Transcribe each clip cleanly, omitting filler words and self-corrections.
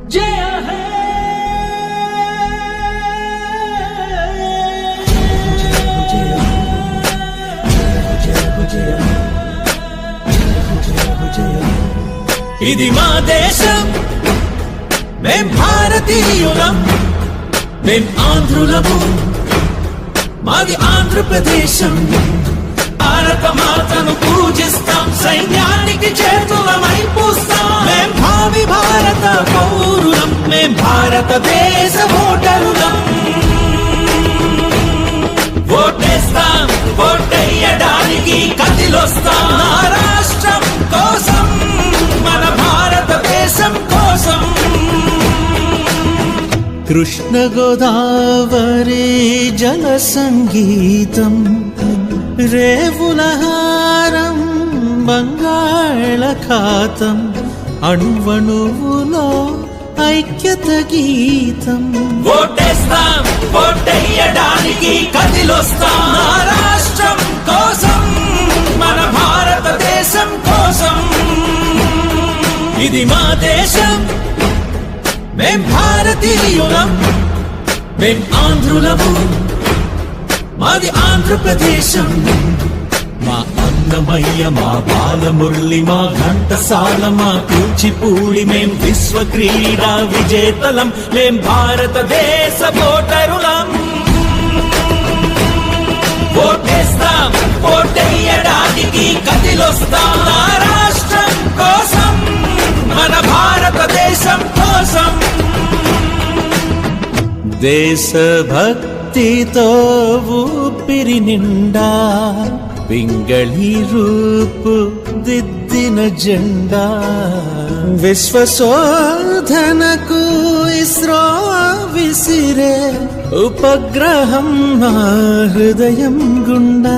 जय है ఇది మా దేశం మేం భారతీయులం మేం ఆంధ్రులము మాది ఆంధ్రప్రదేశం భారత మాతను పూజిస్తాం సైన్యానికి చేతులమై పూస్తాం మేం భావి భారత పౌరులం మేం భారతదేశ ఓటరులం ఓటేస్తాం ఓటేయడానికి కదిలొస్తాం నా రాష్ట్రం కోసం మన భారతదేశం కోసం కృష్ణ గోదావరి జల సంగీతం రేవులహారం బంగాళఖాతం అణువణువులో ఐక్యత గీతం ఓటేస్తాం ఓటేయడానికి కదిలొస్తాం నా రాష్ట్రం కోసం మన భారతదేశం కోసం ఇది మా దేశం మేం భారతీయులం మేం ఆంధ్రులము మాది ఆంధ్రప్రదేశం మా అన్నమయ్య మా బాలమురళి మా ఘంటసాల మా కూచిపూడి మేం విశ్వ క్రీడా విజేతలం మేం భారతదేశ ఓటరులం ఓటేస్తాం ఓటేయడానికి కదిలొస్తాం నా రాష్ట్రం కోసం మన భారతదేశం కోసం దేశభక్తితో ఊపిరి నిండా పింగళి రూపు దిద్దిన జెండా విశ్వశోధనకు ఇస్రో విసిరే ఉపగ్రహం మా హృదయం గుండా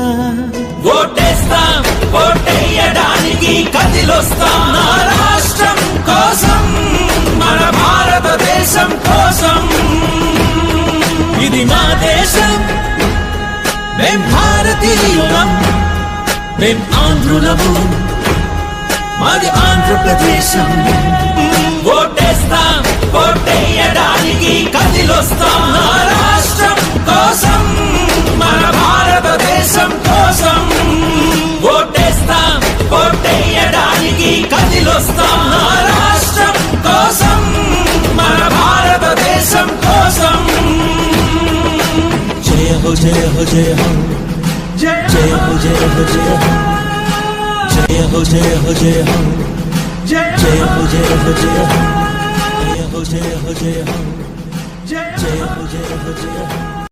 ఓటేస్తాం ఓటేయడానికి కదిలొస్తాం నా రాష్ట్రం కోసం మన భారతదేశం కోసం ఇది మా దేశం మేం భారతీయులం మేం ఆంధ్రులము మాది ఆంధ్రప్రదేశం ఓటేస్తాం ఓటేయడానికి కదిలొస్తాం నా రాష్ట్రం కోసం మన భారతదేశం కోసం ఓటేస్తాం ఓటేయడానికి కదిలొస్తాం నా రాష్ట్రం కోసం మన భారతదేశం కోసం జయ హో జయ హో జయ హో జయ హో జయ హో జయ హో జయ హో జయ హో జయ హో జయ హో జయ హో జయ హో జయ హో జయ హో జయ హో జయ హో జయ హో జయ హో